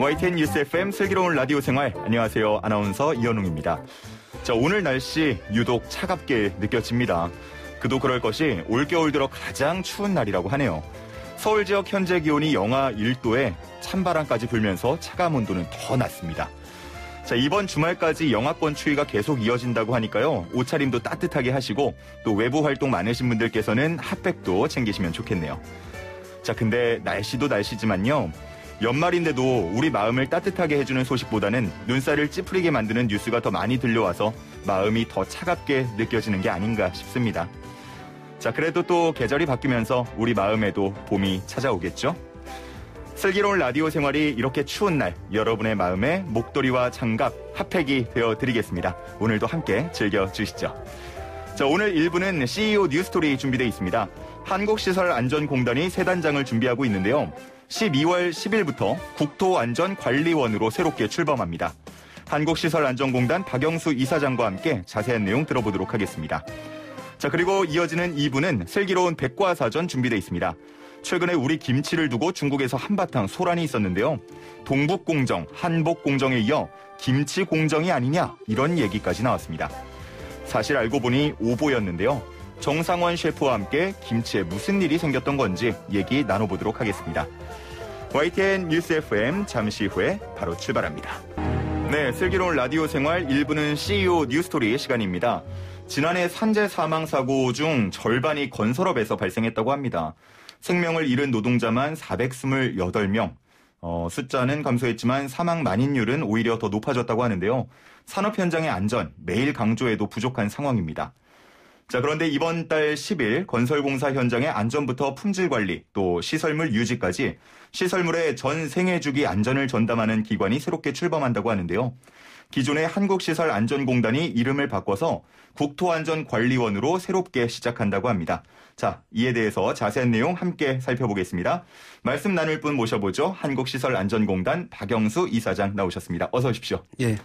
YTN 뉴스 FM 슬기로운 라디오 생활, 안녕하세요. 아나운서 이현웅입니다. 자, 오늘 날씨 유독 차갑게 느껴집니다. 그도 그럴 것이 올겨울 들어 가장 추운 날이라고 하네요. 서울 지역 현재 기온이 영하 1도에 찬바람까지 불면서 차가운 온도는 더 낮습니다. 자, 이번 주말까지 영하권 추위가 계속 이어진다고 하니까요. 옷차림도 따뜻하게 하시고 또 외부 활동 많으신 분들께서는 핫백도 챙기시면 좋겠네요. 자, 근데 날씨도 날씨지만요. 연말인데도 우리 마음을 따뜻하게 해주는 소식보다는 눈살을 찌푸리게 만드는 뉴스가 더 많이 들려와서 마음이 더 차갑게 느껴지는 게 아닌가 싶습니다. 자, 그래도 또 계절이 바뀌면서 우리 마음에도 봄이 찾아오겠죠? 슬기로운 라디오 생활이 이렇게 추운 날 여러분의 마음에 목도리와 장갑, 핫팩이 되어드리겠습니다. 오늘도 함께 즐겨주시죠. 자, 오늘 1부는 CEO 뉴스토리 준비되어 있습니다. 한국시설안전공단이 새 단장을 준비하고 있는데요. 12월 10일부터 국토안전관리원으로 새롭게 출범합니다. 한국시설안전공단 박영수 이사장과 함께 자세한 내용 들어보도록 하겠습니다. 자, 그리고 이어지는 2부는 슬기로운 백과사전 준비되어 있습니다. 최근에 우리 김치를 두고 중국에서 한바탕 소란이 있었는데요. 동북공정, 한복공정에 이어 김치공정이 아니냐 이런 얘기까지 나왔습니다. 사실 알고 보니 오보였는데요. 정상원 셰프와 함께 김치에 무슨 일이 생겼던 건지 얘기 나눠보도록 하겠습니다. YTN 뉴스 FM 잠시 후에 바로 출발합니다. 네, 슬기로운 라디오 생활 1부는 CEO 뉴스토리 시간입니다. 지난해 산재 사망 사고 중 절반이 건설업에서 발생했다고 합니다. 생명을 잃은 노동자만 428명. 숫자는 감소했지만 사망 만인율은 오히려 더 높아졌다고 하는데요. 산업 현장의 안전, 매일 강조해도 부족한 상황입니다. 자, 그런데 이번 달 10일 건설공사 현장의 안전부터 품질 관리, 또 시설물 유지까지 시설물의 전 생애주기 안전을 전담하는 기관이 새롭게 출범한다고 하는데요. 기존의 한국시설안전공단이 이름을 바꿔서 국토안전관리원으로 새롭게 시작한다고 합니다. 자, 이에 대해서 자세한 내용 함께 살펴보겠습니다. 말씀 나눌 분 모셔보죠. 한국시설안전공단 박영수 이사장 나오셨습니다. 어서 오십시오. 예.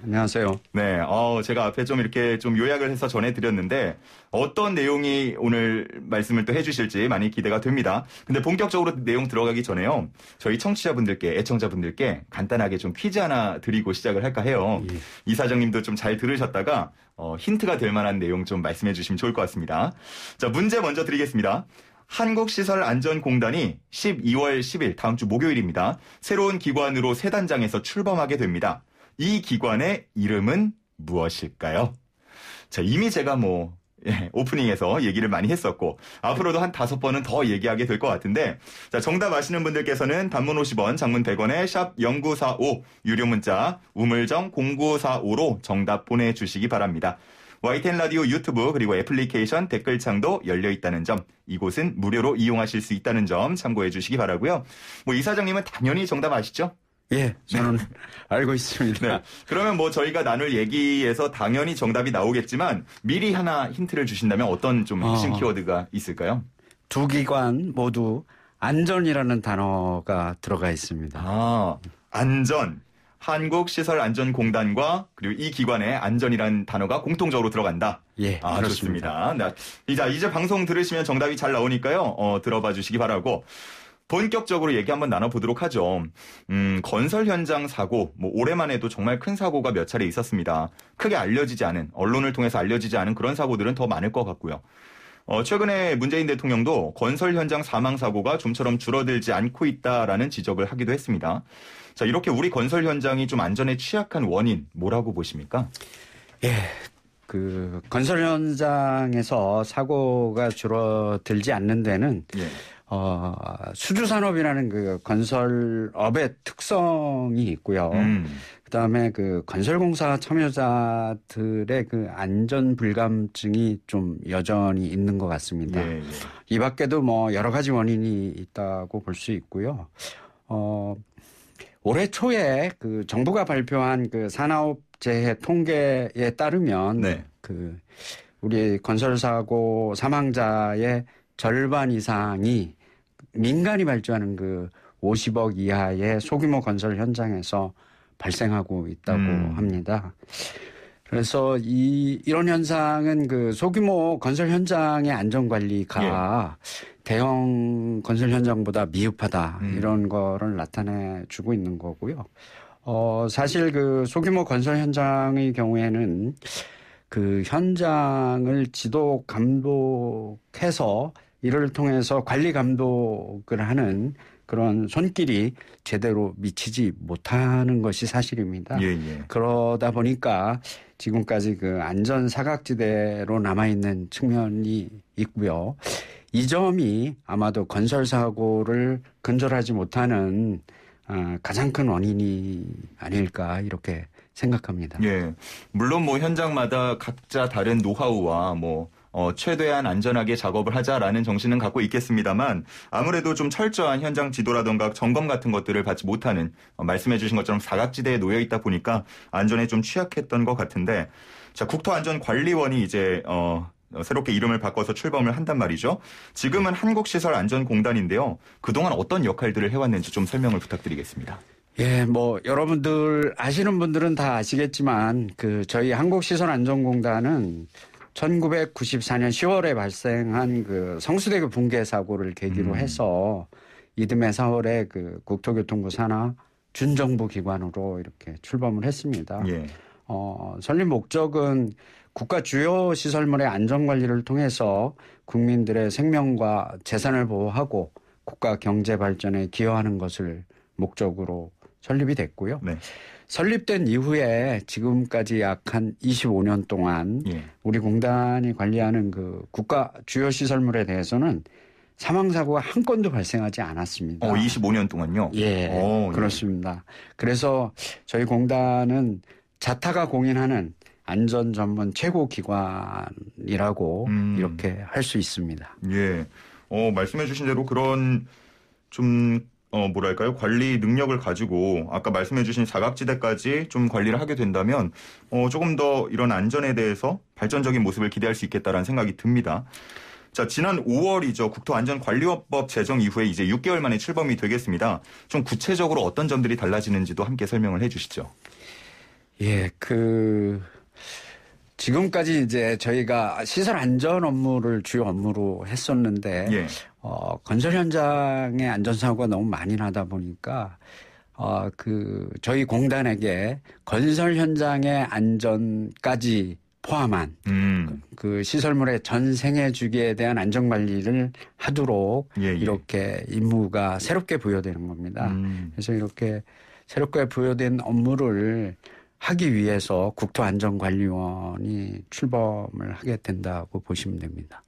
안녕하세요. 네, 제가 앞에 좀 이렇게 좀 요약을 해서 전해드렸는데 어떤 내용이 오늘 말씀을 또 해주실지 많이 기대가 됩니다. 근데 본격적으로 내용 들어가기 전에요. 저희 청취자분들께, 애청자분들께 간단하게 좀 퀴즈 하나 드리고 시작을 할까 해요. 예. 이사장님도 좀 잘 들으셨다가 힌트가 될 만한 내용 좀 말씀해 주시면 좋을 것 같습니다. 자, 문제 먼저 드리겠습니다. 한국시설안전공단이 12월 10일 다음 주 목요일입니다. 새로운 기관으로 새 단장에서 출범하게 됩니다. 이 기관의 이름은 무엇일까요? 자, 이미 제가 오프닝에서 얘기를 많이 했었고, 앞으로도 한 5번은 더 얘기하게 될 것 같은데, 자, 정답 아시는 분들께서는 단문 50원, 장문 100원에 샵 0945, 유료 문자, 우물정 0945로 정답 보내주시기 바랍니다. YTN 라디오 유튜브 그리고 애플리케이션 댓글창도 열려 있다는 점, 이곳은 무료로 이용하실 수 있다는 점 참고해 주시기 바라고요. 이사장님은 당연히 정답 아시죠? 예, 저는 알고 있습니다. 네. 그러면 저희가 나눌 얘기에서 당연히 정답이 나오겠지만 미리 하나 힌트를 주신다면 어떤 좀 핵심 키워드가 있을까요? 두 기관 모두 안전이라는 단어가 들어가 있습니다. 아, 안전. 한국시설안전공단과 그리고 이 기관의 안전이라는 단어가 공통적으로 들어간다. 예, 그렇습니다. 네. 이제 방송 들으시면 정답이 잘 나오니까요. 들어봐 주시기 바라고. 본격적으로 얘기 한번 나눠보도록 하죠. 건설 현장 사고, 올해만 해도 정말 큰 사고가 몇 차례 있었습니다. 크게 알려지지 않은, 언론을 통해서 알려지지 않은 그런 사고들은 더 많을 것 같고요. 최근에 문재인 대통령도 건설 현장 사망 사고가 좀처럼 줄어들지 않고 있다라는 지적을 하기도 했습니다. 자, 이렇게 우리 건설 현장이 좀 안전에 취약한 원인, 뭐라고 보십니까? 예. 건설 현장에서 사고가 줄어들지 않는 데는 예. 수주산업이라는 건설업의 특성이 있고요. 그다음에 건설공사 참여자들의 안전 불감증이 좀 여전히 있는 것 같습니다. 예, 예. 이 밖에도 여러 가지 원인이 있다고 볼 수 있고요. 올해 초에 정부가 발표한 산업재해 통계에 따르면 네. 우리 건설사고 사망자의 절반 이상이 민간이 발주하는 50억 이하의 소규모 건설 현장에서 발생하고 있다고 합니다. 그래서 이런 현상은 그 소규모 건설 현장의 안전 관리가 대형 건설 현장보다 미흡하다 이런 거를 나타내 주고 있는 거고요. 사실 그 소규모 건설 현장의 경우에는 그 현장을 지도 감독해서 이를 통해서 관리 감독을 하는 그런 손길이 제대로 미치지 못하는 것이 사실입니다. 그러다 보니까 지금까지 그 안전 사각지대로 남아있는 측면이 있고요. 이 점이 아마도 건설 사고를 근절하지 못하는 가장 큰 원인이 아닐까 이렇게 생각합니다. 예, 물론 뭐 현장마다 각자 다른 노하우와 최대한 안전하게 작업을 하자라는 정신은 갖고 있겠습니다만 아무래도 좀 철저한 현장 지도라던가 점검 같은 것들을 받지 못하는 말씀해 주신 것처럼 사각지대에 놓여 있다 보니까 안전에 좀 취약했던 것 같은데 자, 국토안전관리원이 이제 새롭게 이름을 바꿔서 출범을 한단 말이죠. 지금은 한국시설안전공단인데요. 그동안 어떤 역할들을 해왔는지 좀 설명을 부탁드리겠습니다. 예, 여러분들 아시는 분들은 다 아시겠지만 저희 한국시설안전공단은 1994년 10월에 발생한 그 성수대교 붕괴 사고를 계기로 해서 이듬해 4월에 그 국토교통부 산하 준정부 기관으로 이렇게 출범을 했습니다. 설립 목적은 국가 주요 시설물의 안전관리를 통해서 국민들의 생명과 재산을 보호하고 국가 경제 발전에 기여하는 것을 목적으로 설립이 됐고요. 설립된 이후에 지금까지 약 한 25년 동안 우리 공단이 관리하는 그 국가 주요 시설물에 대해서는 사망사고가 한 건도 발생하지 않았습니다. 25년 동안요? 그렇습니다. 그래서 저희 공단은 자타가 공인하는 안전 전문 최고 기관이라고 이렇게 할 수 있습니다. 말씀해 주신 대로 그런 좀 관리 능력을 가지고 아까 말씀해 주신 사각지대까지 좀 관리를 하게 된다면 조금 더 이런 안전에 대해서 발전적인 모습을 기대할 수 있겠다라는 생각이 듭니다. 자, 지난 5월이죠. 국토안전관리법 제정 이후에 이제 6개월 만에 출범이 되겠습니다. 좀 구체적으로 어떤 점들이 달라지는지도 함께 설명을 해 주시죠. 지금까지 이제 저희가 시설 안전 업무를 주요 업무로 했었는데 건설 현장의 안전사고가 너무 많이 나다 보니까 저희 공단에게 건설 현장의 안전까지 포함한 그 시설물의 전 생애 주기에 대한 안전 관리를 하도록 이렇게 임무가 새롭게 부여되는 겁니다. 그래서 이렇게 새롭게 부여된 업무를 하기 위해서 국토안전관리원이 출범을 하게 된다고 보시면 됩니다.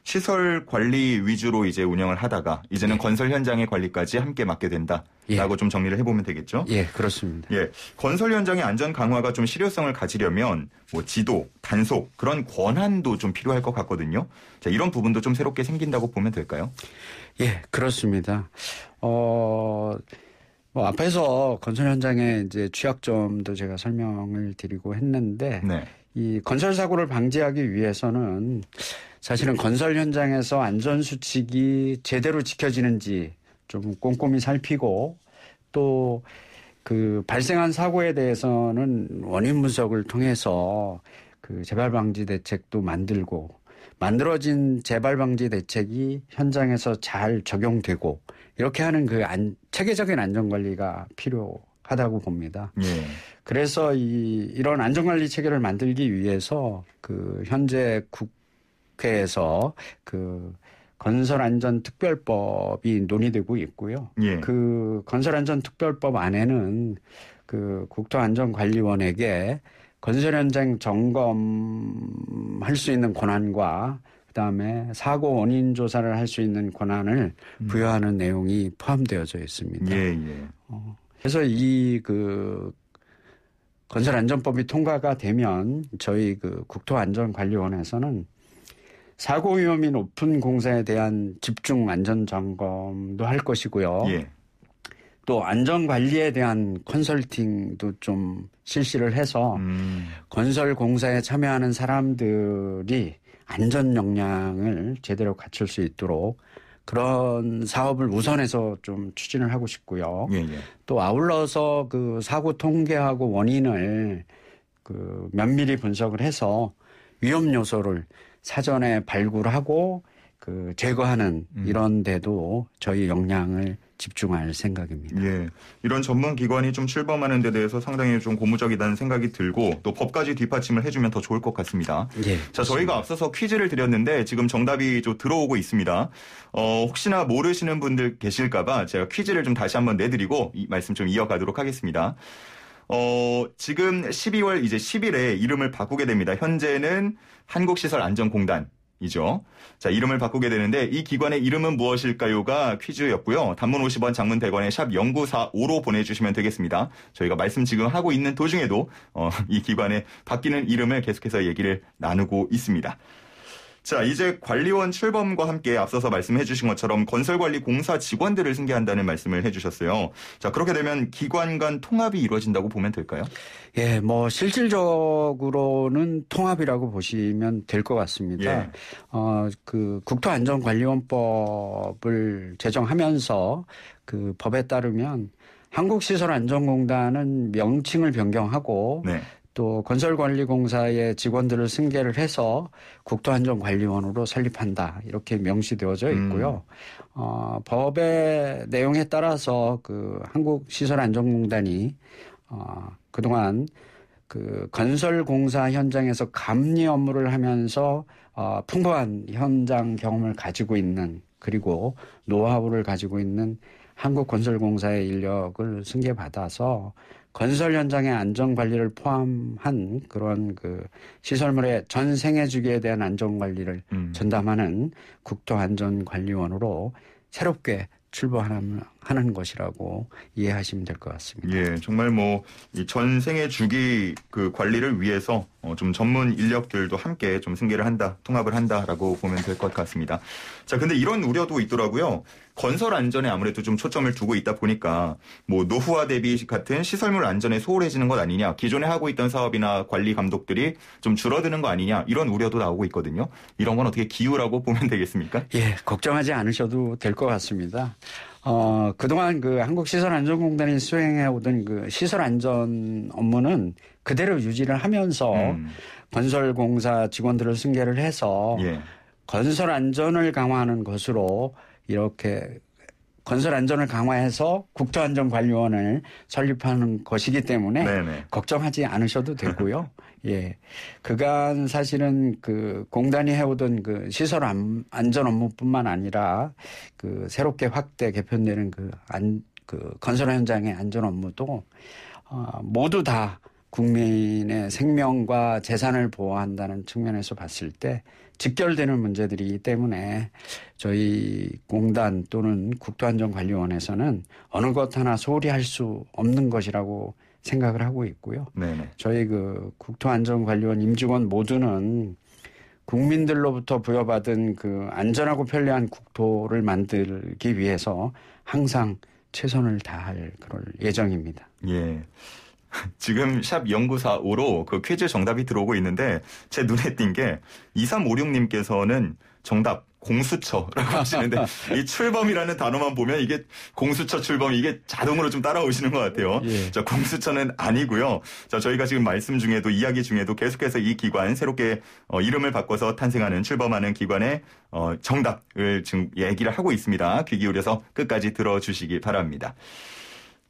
시설 관리 위주로 이제 운영을 하다가 이제는 건설 현장의 관리까지 함께 맡게 된다라고 좀 정리를 해보면 되겠죠? 그렇습니다. 건설 현장의 안전 강화가 좀 실효성을 가지려면 지도, 단속 그런 권한도 좀 필요할 것 같거든요. 자, 이런 부분도 좀 새롭게 생긴다고 보면 될까요? 그렇습니다. 앞에서 건설 현장의 이제 취약점도 제가 설명을 드리고 했는데, 이 건설 사고를 방지하기 위해서는 사실은 건설 현장에서 안전 수칙이 제대로 지켜지는지 좀 꼼꼼히 살피고 또 그 발생한 사고에 대해서는 원인 분석을 통해서 그 재발 방지 대책도 만들고 만들어진 재발 방지 대책이 현장에서 잘 적용되고 이렇게 하는 그 체계적인 안전관리가 필요하다고 봅니다. 그래서 이런 안전관리 체계를 만들기 위해서 그 현재 국회에서 그 건설안전특별법이 논의되고 있고요. 그 건설안전특별법 안에는 그 국토안전관리원에게 건설 현장 점검할 수 있는 권한과 그다음에 사고 원인 조사를 할 수 있는 권한을 부여하는 내용이 포함되어져 있습니다. 그래서 그 건설안전법이 통과가 되면 저희 그 국토안전관리원에서는 사고 위험이 높은 공사에 대한 집중 안전 점검도 할 것이고요. 또 안전관리에 대한 컨설팅도 좀 실시를 해서 건설 공사에 참여하는 사람들이 안전 역량을 제대로 갖출 수 있도록 그런 사업을 우선해서 좀 추진을 하고 싶고요. 또 아울러서 그 사고 통계하고 원인을 그 면밀히 분석을 해서 위험 요소를 사전에 발굴하고 그 제거하는 이런 데도 저희 역량을 집중할 생각입니다. 예. 이런 전문 기관이 좀 출범하는 데 대해서 상당히 좀 고무적이라는 생각이 들고 또 법까지 뒷받침을 해주면 더 좋을 것 같습니다. 예, 자, 저희가 앞서서 퀴즈를 드렸는데 지금 정답이 좀 들어오고 있습니다. 혹시나 모르시는 분들 계실까봐 제가 퀴즈를 좀 다시 한번 내드리고 이 말씀 좀 이어가도록 하겠습니다. 지금 12월 이제 10일에 이름을 바꾸게 됩니다. 현재는 한국시설안전공단이죠. 자, 이름을 바꾸게 되는데 이 기관의 이름은 무엇일까요가 퀴즈였고요. 단문 50원, 장문 100원에 샵 0945로 보내주시면 되겠습니다. 저희가 말씀 지금 하고 있는 도중에도 이 기관의 바뀌는 이름을 계속해서 얘기를 나누고 있습니다. 자, 이제 관리원 출범과 함께 앞서서 말씀해 주신 것처럼 건설관리공사 직원들을 승계한다는 말씀을 해 주셨어요. 자, 그렇게 되면 기관 간 통합이 이루어진다고 보면 될까요? 예, 뭐 실질적으로는 통합이라고 보시면 될 것 같습니다. 예. 그 국토안전관리원법을 제정하면서 그 법에 따르면 한국시설안전공단은 명칭을 변경하고 네. 또 건설관리공사의 직원들을 승계를 해서 국토안전관리원으로 설립한다. 이렇게 명시되어져 있고요. 법의 내용에 따라서 그 한국시설안전공단이 그동안 그 건설공사 현장에서 감리 업무를 하면서 풍부한 현장 경험을 가지고 있는 그리고 노하우를 가지고 있는 한국건설공사의 인력을 승계받아서 건설 현장의 안전 관리를 포함한 그런 그 시설물의 전 생애 주기에 대한 안전 관리를 전담하는 국토안전관리원으로 새롭게 출범하는 것이라고 이해하시면 될 것 같습니다. 예, 정말 뭐 이 전 생애 주기 그 관리를 위해서 좀 전문 인력들도 함께 좀 승계를 한다, 통합을 한다라고 보면 될 것 같습니다. 자, 근데 이런 우려도 있더라고요. 건설 안전에 아무래도 좀 초점을 두고 있다 보니까 뭐 노후화 대비 같은 시설물 안전에 소홀해지는 것 아니냐, 기존에 하고 있던 사업이나 관리 감독들이 좀 줄어드는 거 아니냐 이런 우려도 나오고 있거든요. 이런 건 어떻게 기우라고 보면 되겠습니까? 예, 걱정하지 않으셔도 될 것 같습니다. 그동안 그 한국시설안전공단이 수행해 오던 그 시설안전 업무는 그대로 유지를 하면서 건설공사 직원들을 승계를 해서 예. 건설 안전을 강화하는 것으로 이렇게 건설 안전을 강화해서 국토안전관리원을 설립하는 것이기 때문에 네네. 걱정하지 않으셔도 되고요. 예. 그간 사실은 그 공단이 해오던 그 시설 안전 업무뿐만 아니라 그 새롭게 확대 개편되는 그 건설 현장의 안전 업무도 모두 다 국민의 생명과 재산을 보호한다는 측면에서 봤을 때 직결되는 문제들이기 때문에 저희 공단 또는 국토안전관리원에서는 어느 것 하나 소홀히 할 수 없는 것이라고 생각을 하고 있고요. 네네. 저희 그 국토안전관리원 임직원 모두는 국민들로부터 부여받은 그 안전하고 편리한 국토를 만들기 위해서 항상 최선을 다할 그럴 예정입니다. 예. 지금 샵 0945로 그 퀴즈 정답이 들어오고 있는데 제 눈에 띈 게 2356님께서는 정답 공수처라고 하시는데 이 출범이라는 단어만 보면 이게 공수처 출범 이게 자동으로 좀 따라오시는 것 같아요. 예. 자, 공수처는 아니고요. 자, 저희가 지금 말씀 중에도 이야기 중에도 계속해서 이 기관 새롭게 이름을 바꿔서 탄생하는 출범하는 기관의 정답을 지금 얘기를 하고 있습니다. 귀 기울여서 끝까지 들어주시기 바랍니다.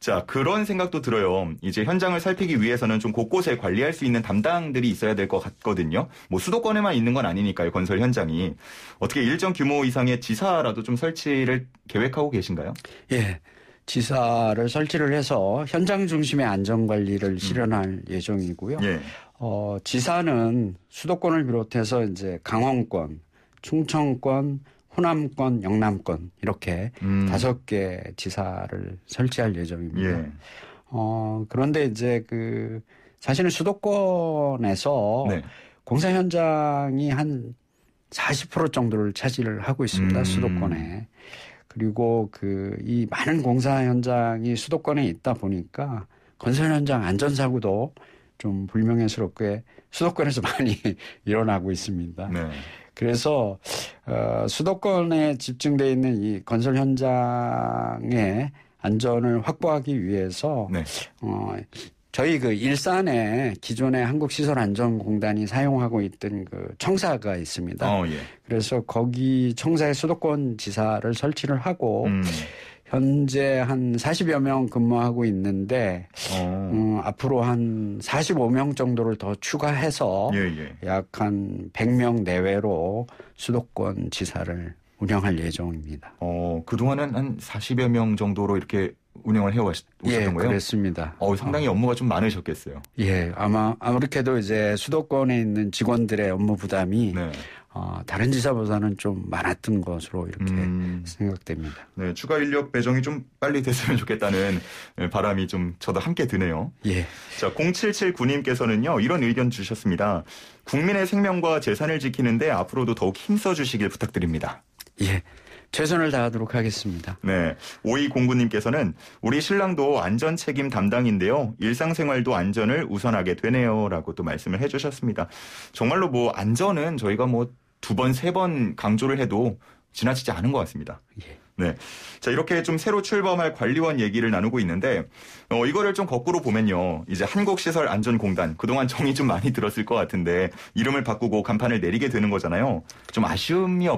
자, 그런 생각도 들어요. 이제 현장을 살피기 위해서는 좀 곳곳에 관리할 수 있는 담당들이 있어야 될 것 같거든요. 뭐 수도권에만 있는 건 아니니까요, 건설 현장이. 어떻게 일정 규모 이상의 지사라도 좀 설치를 계획하고 계신가요? 예. 지사를 설치를 해서 현장 중심의 안전관리를 실현할 예정이고요. 예. 지사는 수도권을 비롯해서 이제 강원권, 충청권, 호남권, 영남권 이렇게 5개 지사를 설치할 예정입니다. 예. 그런데 이제 그 사실은 수도권에서 네. 공사 현장이 한 40% 정도를 차지를 하고 있습니다. 수도권에. 그리고 이 많은 공사 현장이 수도권에 있다 보니까 건설 현장 안전사고도 좀 불명예스럽게 수도권에서 많이 일어나고 있습니다. 네. 그래서 수도권에 집중되어 있는 이 건설 현장의 안전을 확보하기 위해서 네. 저희 그 일산에 기존에 한국시설안전공단이 사용하고 있던 그 청사가 있습니다. 예. 그래서 거기 청사에 수도권 지사를 설치를 하고 현재 한 40여 명 근무하고 있는데 앞으로 한 45명 정도를 더 추가해서 약 한 100명 내외로 수도권 지사를 운영할 예정입니다. 그동안은 한 40여 명 정도로 이렇게 운영을 해오셨던 거예요? 그렇습니다. 상당히 업무가 좀 많으셨겠어요. 예, 아무렇게도 이제 수도권에 있는 직원들의 업무 부담이 네. 다른 지사보다는 좀 많았던 것으로 이렇게 생각됩니다. 네, 추가 인력 배정이 좀 빨리 됐으면 좋겠다는 바람이 좀 저도 함께 드네요. 예. 자, 0779님께서는요, 이런 의견 주셨습니다. 국민의 생명과 재산을 지키는데 앞으로도 더욱 힘써 주시길 부탁드립니다. 예. 최선을 다하도록 하겠습니다. 네. 5209님께서는 우리 신랑도 안전 책임 담당인데요. 일상생활도 안전을 우선하게 되네요. 라고 또 말씀을 해주셨습니다. 정말로 뭐 안전은 저희가 뭐 2번, 3번 강조를 해도 지나치지 않은 것 같습니다. 예. 네. 자, 이렇게 좀 새로 출범할 관리원 얘기를 나누고 있는데, 이거를 좀 거꾸로 보면요. 이제 한국시설안전공단, 그동안 정이 좀 많이 들었을 것 같은데, 이름을 바꾸고 간판을 내리게 되는 거잖아요. 좀 아쉬움이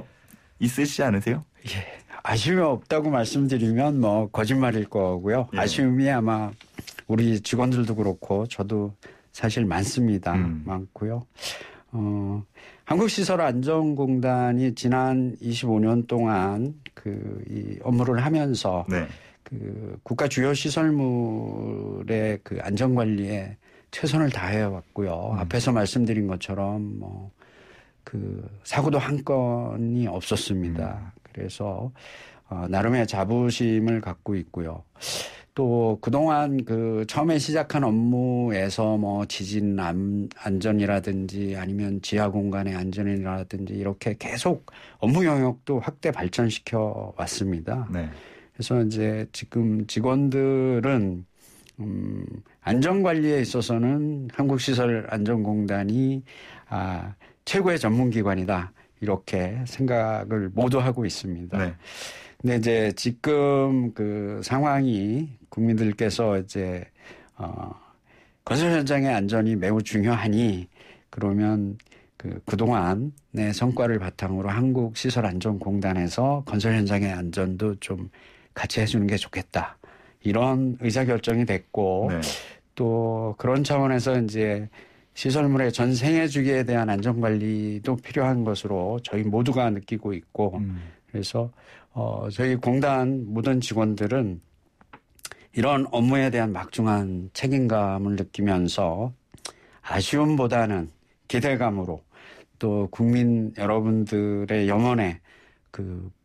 있으시지 않으세요? 예. 아쉬움이 없다고 말씀드리면 뭐 거짓말일 거고요. 예. 아쉬움이 아마 우리 직원들도 그렇고 저도 사실 많습니다. 많고요. 한국시설안전공단이 지난 25년 동안 이 업무를 하면서 네. 그 국가 주요 시설물의 그 안전 관리에 최선을 다해 왔고요. 앞에서 말씀드린 것처럼 뭐 그 사고도 한 건이 없었습니다. 그래서 나름의 자부심을 갖고 있고요. 또 그동안 그 처음에 시작한 업무에서 뭐 지진 안전이라든지 아니면 지하 공간의 안전이라든지 이렇게 계속 업무 영역도 확대 발전시켜 왔습니다. 네. 그래서 이제 지금 직원들은 안전 관리에 있어서는 한국시설안전공단이 최고의 전문기관이다. 이렇게 생각을 모두 하고 있습니다. 네. 근데 이제 지금 그 상황이 국민들께서 이제, 건설 현장의 안전이 매우 중요하니 그러면 그동안의 성과를 바탕으로 한국시설안전공단에서 건설 현장의 안전도 좀 같이 해주는 게 좋겠다. 이런 의사결정이 됐고 네. 또 그런 차원에서 이제 시설물의 전 생애 주기에 대한 안전관리도 필요한 것으로 저희 모두가 느끼고 있고 그래서 저희 공단 모든 직원들은 이런 업무에 대한 막중한 책임감을 느끼면서 아쉬움보다는 기대감으로 또 국민 여러분들의 염원에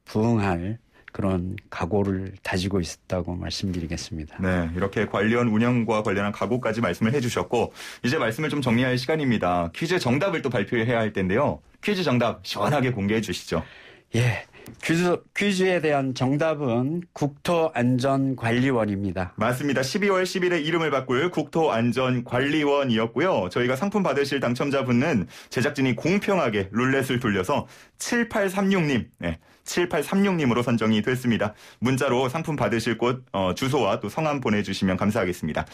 부응할 그런 각오를 다지고 있다고 말씀드리겠습니다. 네, 이렇게 관련 운영과 관련한 각오까지 말씀을 해주셨고 이제 말씀을 좀 정리할 시간입니다. 퀴즈 정답을 또 발표해야 할 텐데요. 퀴즈 정답 시원하게 공개해 주시죠. 예, 퀴즈에 대한 정답은 국토안전관리원입니다. 맞습니다. 12월 10일에 이름을 바꿀 국토안전관리원이었고요. 저희가 상품 받으실 당첨자분은 제작진이 공평하게 룰렛을 돌려서 7836님, 네, 7836님으로 선정이 됐습니다. 문자로 상품 받으실 곳 주소와 또 성함 보내주시면 감사하겠습니다.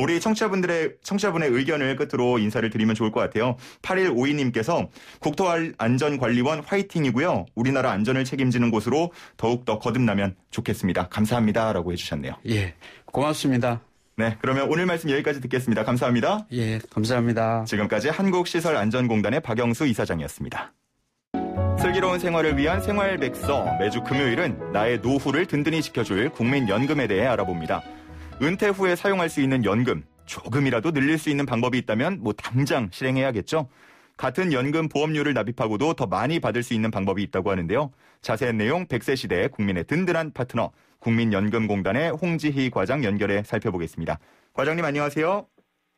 우리 청취자분의 의견을 끝으로 인사를 드리면 좋을 것 같아요. 8152님께서 국토안전관리원 화이팅이고요. 우리나라 안전을 책임지는 곳으로 더욱더 거듭나면 좋겠습니다. 감사합니다. 라고 해주셨네요. 예, 고맙습니다. 네, 그러면 오늘 말씀 여기까지 듣겠습니다. 감사합니다. 예, 감사합니다. 지금까지 한국시설안전공단의 박영수 이사장이었습니다. 슬기로운 생활을 위한 생활백서, 매주 금요일은 나의 노후를 든든히 지켜줄 국민연금에 대해 알아봅니다. 은퇴 후에 사용할 수 있는 연금, 조금이라도 늘릴 수 있는 방법이 있다면 당장 실행해야겠죠. 같은 연금 보험료를 납입하고도 더 많이 받을 수 있는 방법이 있다고 하는데요. 자세한 내용 100세 시대 국민의 든든한 파트너 국민연금공단의 홍지희 과장 연결해 살펴보겠습니다. 과장님 안녕하세요.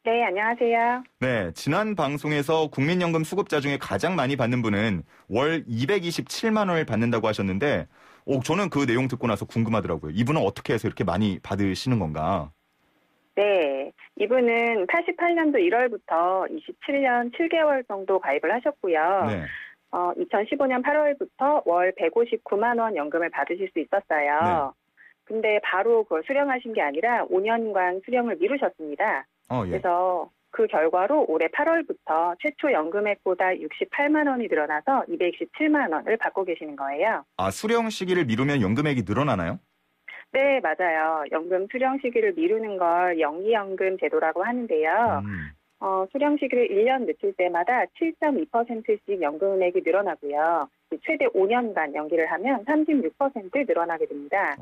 네, 안녕하세요. 네, 지난 방송에서 국민연금 수급자 중에 가장 많이 받는 분은 월 227만 원을 받는다고 하셨는데 저는 그 내용 듣고 나서 궁금하더라고요. 이분은 어떻게 해서 이렇게 많이 받으시는 건가? 네, 이분은 88년도 1월부터 27년 7개월 정도 가입을 하셨고요. 네. 2015년 8월부터 월 159만 원 연금을 받으실 수 있었어요. 근데 바로 그걸 수령하신 게 아니라 5년간 수령을 미루셨습니다. 예. 그래서 그 결과로 올해 8월부터 최초 연금액보다 68만 원이 늘어나서 227만 원을 받고 계시는 거예요. 아, 수령 시기를 미루면 연금액이 늘어나나요? 네, 맞아요. 연금 수령 시기를 미루는 걸 연기연금 제도라고 하는데요. 수령 시기를 1년 늦출 때마다 7.2%씩 연금액이 늘어나고요. 최대 5년간 연기를 하면 36% 늘어나게 됩니다.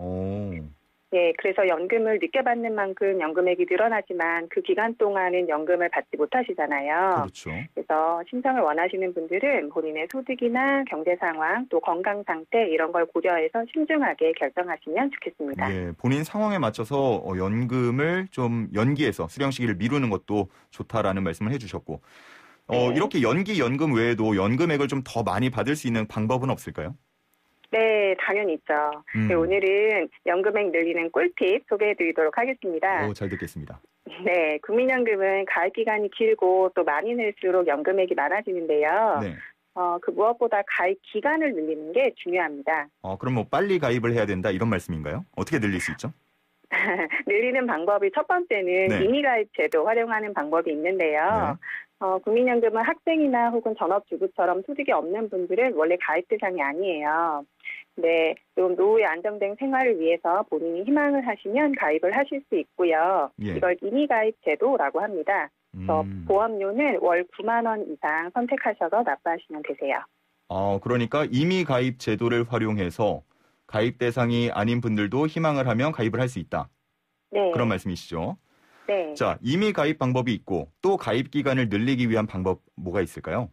예, 그래서 연금을 늦게 받는 만큼 연금액이 늘어나지만 그 기간 동안은 연금을 받지 못하시잖아요. 그렇죠. 그래서 신청을 원하시는 분들은 본인의 소득이나 경제 상황, 또 건강 상태 이런 걸 고려해서 신중하게 결정하시면 좋겠습니다. 예, 본인 상황에 맞춰서 연금을 좀 연기해서 수령 시기를 미루는 것도 좋다라는 말씀을 해주셨고, 네. 이렇게 연기 연금 외에도 연금액을 좀 더 많이 받을 수 있는 방법은 없을까요? 네, 당연히 있죠. 네, 오늘은 연금액 늘리는 꿀팁 소개해드리도록 하겠습니다. 잘 듣겠습니다. 네, 국민연금은 가입 기간이 길고 또 많이 늘수록 연금액이 많아지는데요. 네. 그 무엇보다 가입 기간을 늘리는 게 중요합니다. 그럼 뭐 빨리 가입을 해야 된다 이런 말씀인가요? 어떻게 늘릴 수 있죠? 늘리는 방법이 첫 번째는 네. 임의가입 제도 활용하는 방법이 있는데요. 네. 국민연금은 학생이나 혹은 전업주부처럼 소득이 없는 분들은 원래 가입 대상이 아니에요. 네, 좀 노후에 안정된 생활을 위해서 본인이 희망을 하시면 가입을 하실 수 있고요. 예. 이걸 임의가입 제도라고 합니다. 그래서 보험료는 월 9만 원 이상 선택하셔서 납부하시면 되세요. 그러니까 임의 가입 제도를 활용해서 가입 대상이 아닌 분들도 희망을 하면 가입을 할 수 있다. 네. 그런 말씀이시죠? 네. 자, 임의 가입 방법이 있고 또 가입 기간을 늘리기 위한 방법 뭐가 있을까요?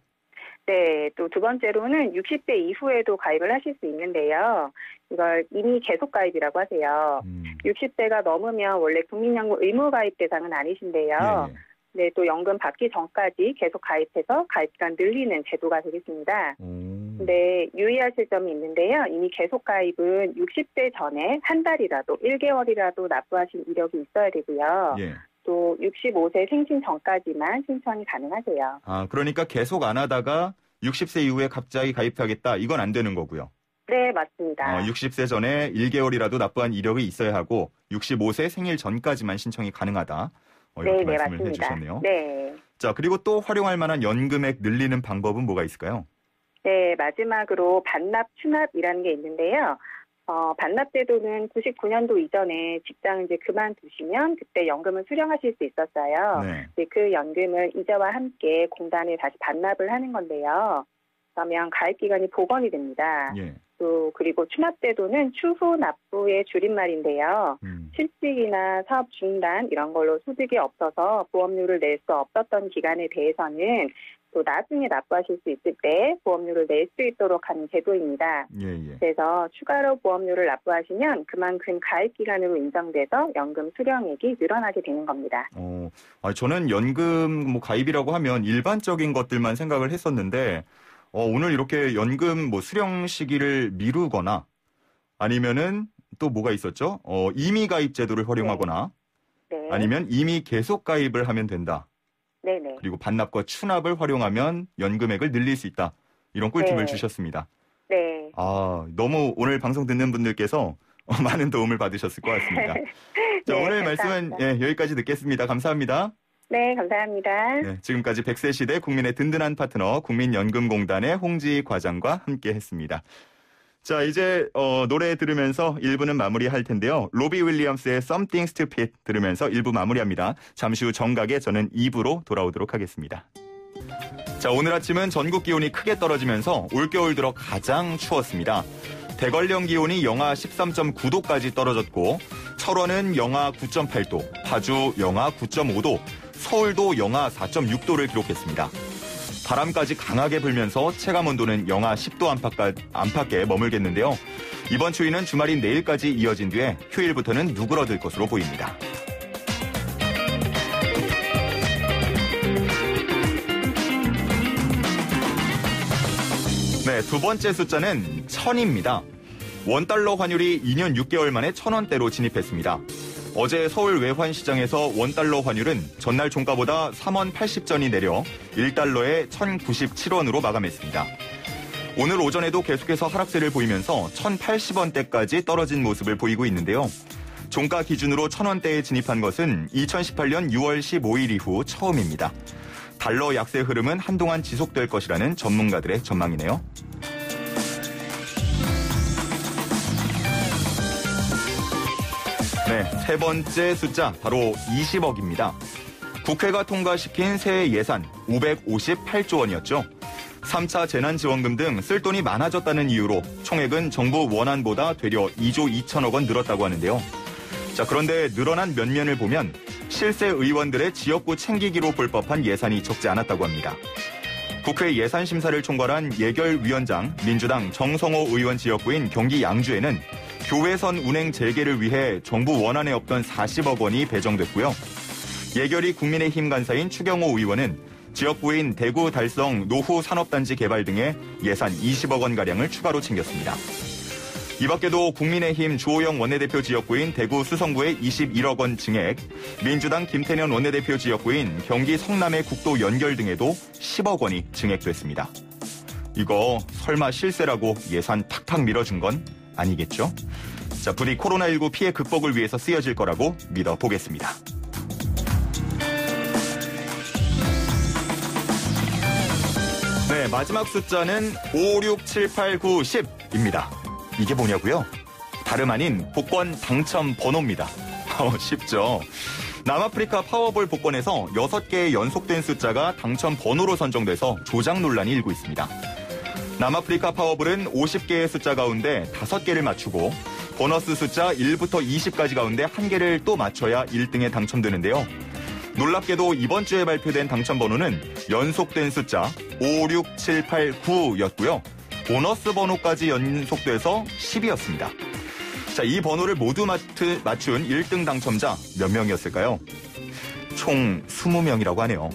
네, 또 두 번째로는 60대 이후에도 가입을 하실 수 있는데요. 이걸 임의 계속 가입이라고 하세요. 60대가 넘으면 원래 국민연금 의무 가입 대상은 아니신데요. 예. 네, 또 연금 받기 전까지 계속 가입해서 가입 기간 늘리는 제도가 되겠습니다. 네, 유의하실 점이 있는데요. 이미 계속 가입은 60대 전에 한 달이라도 1개월이라도 납부하신 이력이 있어야 되고요. 예. 또 65세 생신 전까지만 신청이 가능하세요. 그러니까 계속 안 하다가 60세 이후에 갑자기 가입하겠다. 이건 안 되는 거고요. 네, 맞습니다. 60세 전에 1개월이라도 납부한 이력이 있어야 하고 65세 생일 전까지만 신청이 가능하다. 이렇게 네, 말씀을 맞습니다. 해주셨네요. 네. 자, 그리고 또 활용할 만한 연금액 늘리는 방법은 뭐가 있을까요? 네, 마지막으로 반납, 추납이라는 게 있는데요. 반납 제도는 99년도 이전에 직장을 이제 그만두시면 그때 연금을 수령하실 수 있었어요. 네. 그 연금을 이자와 함께 공단에 다시 반납을 하는 건데요. 그러면 가입 기간이 복원이 됩니다. 예. 또 그리고 추납 제도는 추후 납부의 줄임말인데요. 실직이나 사업 중단 이런 걸로 소득이 없어서 보험료를 낼 수 없었던 기간에 대해서는 또 나중에 납부하실 수 있을 때 보험료를 낼 수 있도록 하는 제도입니다. 예. 그래서 추가로 보험료를 납부하시면 그만큼 가입 기간으로 인정돼서 연금 수령액이 늘어나게 되는 겁니다. 저는 연금 가입이라고 하면 일반적인 것들만 생각을 했었는데 오늘 이렇게 연금 수령 시기를 미루거나 아니면은 또 뭐가 있었죠? 임의 가입 제도를 활용하거나 네. 아니면 임의 계속 가입을 하면 된다. 네네. 그리고 반납과 추납을 활용하면 연금액을 늘릴 수 있다. 이런 꿀팁을 네. 주셨습니다. 네. 너무 오늘 방송 듣는 분들께서 많은 도움을 받으셨을 것 같습니다. 자, 네, 오늘 감사합니다. 말씀은 여기까지 듣겠습니다. 감사합니다. 네, 감사합니다. 네, 지금까지 100세 시대 국민의 든든한 파트너 국민연금공단의 홍지희 과장과 함께했습니다. 자, 이제 노래 들으면서 1부는 마무리할 텐데요. 로비 윌리엄스의 Something Stupid 들으면서 1부 마무리합니다. 잠시 후 정각에 저는 2부로 돌아오도록 하겠습니다. 자, 오늘 아침은 전국 기온이 크게 떨어지면서 올겨울 들어 가장 추웠습니다. 대관령 기온이 영하 13.9도까지 떨어졌고 철원은 영하 9.8도, 파주 영하 9.5도, 서울도 영하 4.6도를 기록했습니다. 바람까지 강하게 불면서 체감온도는 영하 10도 안팎에 머물겠는데요. 이번 추위는 주말인 내일까지 이어진 뒤에 휴일부터는 누그러들 것으로 보입니다. 네, 두 번째 숫자는 1000입니다. 원달러 환율이 2년 6개월 만에 1000원대로 진입했습니다. 어제 서울 외환시장에서 원달러 환율은 전날 종가보다 3원 80전이 내려 1달러에 1097원으로 마감했습니다. 오늘 오전에도 계속해서 하락세를 보이면서 1080원대까지 떨어진 모습을 보이고 있는데요. 종가 기준으로 1,000원대에 진입한 것은 2018년 6월 15일 이후 처음입니다. 달러 약세 흐름은 한동안 지속될 것이라는 전문가들의 전망이네요. 네, 세 번째 숫자 바로 20억입니다. 국회가 통과시킨 새해 예산 558조 원이었죠. 3차 재난지원금 등 쓸 돈이 많아졌다는 이유로 총액은 정부 원안보다 되려 2조 2천억 원 늘었다고 하는데요. 자, 그런데 늘어난 면면을 보면 실세 의원들의 지역구 챙기기로 볼 법한 예산이 적지 않았다고 합니다. 국회 예산심사를 총괄한 예결위원장 민주당 정성호 의원 지역구인 경기 양주에는 교외선 운행 재개를 위해 정부 원안에 없던 40억 원이 배정됐고요. 예결위 국민의힘 간사인 추경호 의원은 지역구인 대구 달성 노후 산업단지 개발 등에 예산 20억 원가량을 추가로 챙겼습니다. 이 밖에도 국민의힘 주호영 원내대표 지역구인 대구 수성구의 21억 원 증액, 민주당 김태년 원내대표 지역구인 경기 성남의 국도 연결 등에도 10억 원이 증액됐습니다. 이거 설마 실세라고 예산 팍팍 밀어준 건 아니겠죠? 자, 부디 코로나19 피해 극복을 위해서 쓰여질 거라고 믿어보겠습니다. 네, 마지막 숫자는 5, 6, 7, 8, 9, 10입니다. 이게 뭐냐고요? 다름 아닌 복권 당첨 번호입니다. 쉽죠? 남아프리카 파워볼 복권에서 6개의 연속된 숫자가 당첨 번호로 선정돼서 조작 논란이 일고 있습니다. 남아프리카 파워볼은 50개의 숫자 가운데 5개를 맞추고 보너스 숫자 1부터 20까지 가운데 1개를 또 맞춰야 1등에 당첨되는데요. 놀랍게도 이번 주에 발표된 당첨 번호는 연속된 숫자 5, 6, 7, 8, 9였고요. 보너스 번호까지 연속돼서 10이었습니다. 자, 이 번호를 모두 맞춘 1등 당첨자 몇 명이었을까요? 총 20명이라고 하네요.